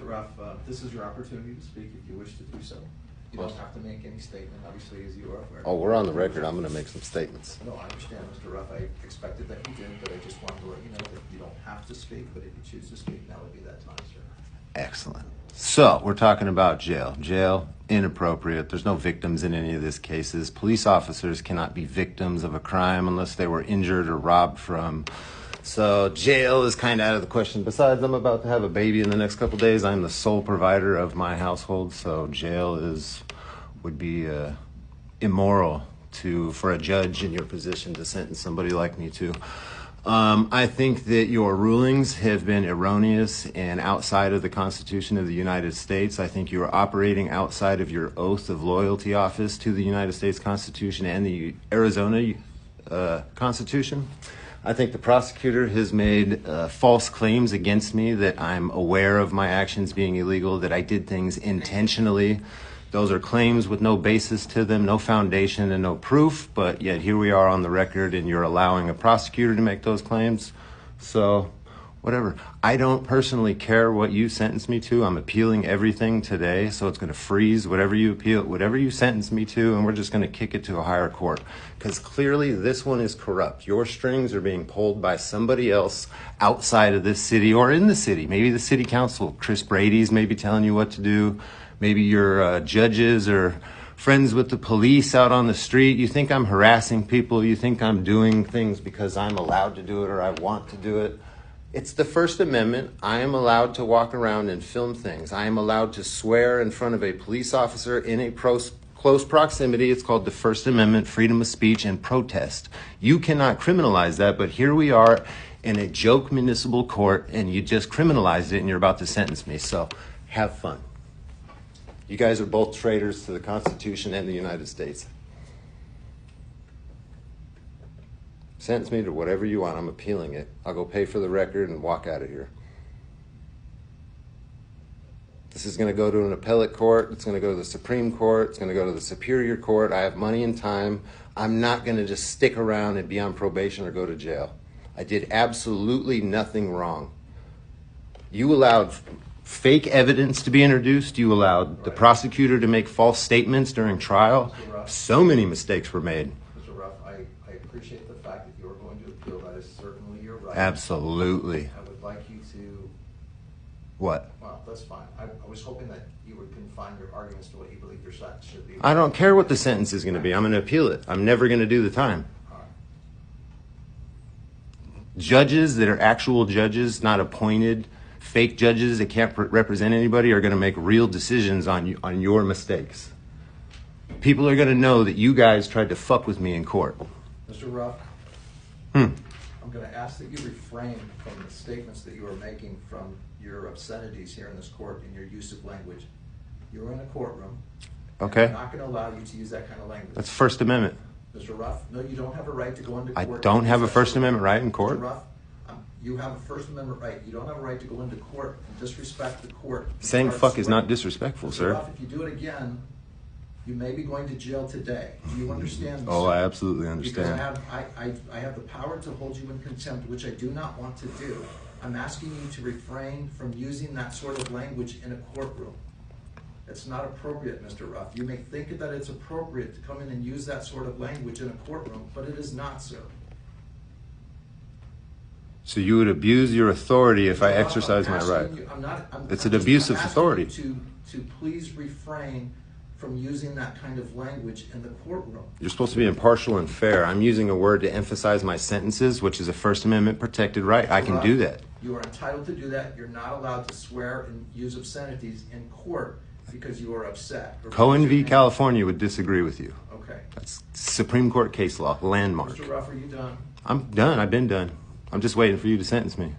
Mr. Ruff, this is your opportunity to speak if you wish to do so. You don't have to make any statement, obviously, as you are aware. Oh, we're on the record. I'm going to make some statements. No, I understand, Mr. Ruff. I expected that you did, but I just wanted to let you know that you don't have to speak, but if you choose to speak, now would be that time, sir. Excellent. So we're talking about jail. Jail, inappropriate. There's no victims in any of these cases. Police officers cannot be victims of a crime unless they were injured or robbed from. So jail is kind of out of the question. Besides, I'm about to have a baby in the next couple of days. I'm the sole provider of my household, so jail would be immoral for a judge in your position to sentence somebody like me to. I think that your rulings have been erroneous and outside of the Constitution of the United States. I think you are operating outside of your oath of loyalty office to the United States Constitution and the Arizona Constitution. I think the prosecutor has made false claims against me that I'm aware of my actions being illegal, that I did things intentionally. Those are claims with no basis to them, no foundation and no proof, but yet here we are on the record and you're allowing a prosecutor to make those claims. So, whatever. I don't personally care what you sentence me to. I'm appealing everything today, so it's going to freeze whatever you appeal, whatever you sentence me to, and we're just going to kick it to a higher court. Because clearly this one is corrupt. Your strings are being pulled by somebody else outside of this city or in the city. Maybe the city council, Chris Brady's maybe telling you what to do. Maybe your judges or friends with the police out on the street. You think I'm harassing people. You think I'm doing things because I'm allowed to do it or I want to do it. It's the First Amendment. I am allowed to walk around and film things. I am allowed to swear in front of a police officer in a close proximity. It's called the First Amendment, freedom of speech and protest. You cannot criminalize that, but here we are in a joke municipal court and you just criminalized it and you're about to sentence me. So have fun. You guys are both traitors to the Constitution and the United States. Sentence me to whatever you want. I'm appealing it. I'll go pay for the record and walk out of here. This is going to go to an appellate court. It's going to go to the Supreme Court. It's going to go to the Superior Court. I have money and time. I'm not going to just stick around and be on probation or go to jail. I did absolutely nothing wrong. You allowed fake evidence to be introduced. You allowed the prosecutor to make false statements during trial. So many mistakes were made. Mr. Ruff, I appreciate the fact that you are going to appeal. That is certainly your right. Absolutely. I would like you to... What? Well, that's fine. I was hoping that you would confine your arguments to what you believe your sentence should be. I don't care what the sentence is going to be. I'm going to appeal it. I'm never going to do the time. All right. Judges that are actual judges, not appointed fake judges that can't represent anybody, are going to make real decisions on your mistakes. People are going to know that you guys tried to fuck with me in court. Mr. Ruff, I'm going to ask that you refrain from the statements that you are making from your obscenities here in this court in your use of language. You're in a courtroom. Okay. I'm not going to allow you to use that kind of language. That's First Amendment. Mr. Ruff, no, you don't have a right to go into I court. don't have a First Amendment right in court. Mr. Ruff, you have a First Amendment right. You don't have a right to go into court and disrespect the court. Saying fuck is not disrespectful, Mr. sir. Ruff, if you do it again, you may be going to jail today. Do you understand this? Oh, I absolutely understand. Because I have the power to hold you in contempt, which I do not want to do. I'm asking you to refrain from using that sort of language in a courtroom. It's not appropriate, Mr. Ruff. You may think that it's appropriate to come in and use that sort of language in a courtroom, but it is not, sir. So you would abuse your authority if I exercise my right. It's an abuse of authority. To please refrain from using that kind of language in the courtroom. You're supposed to be impartial and fair. I'm using a word to emphasize my sentences, which is a First Amendment protected right. I can do that. You are entitled to do that. You're not allowed to swear and use obscenities in court because you are upset. Cohen v. California would disagree with you. Okay. That's Supreme Court case law, landmark. Mr. Ruff, are you done? I'm done. I've been done. I'm just waiting for you to sentence me.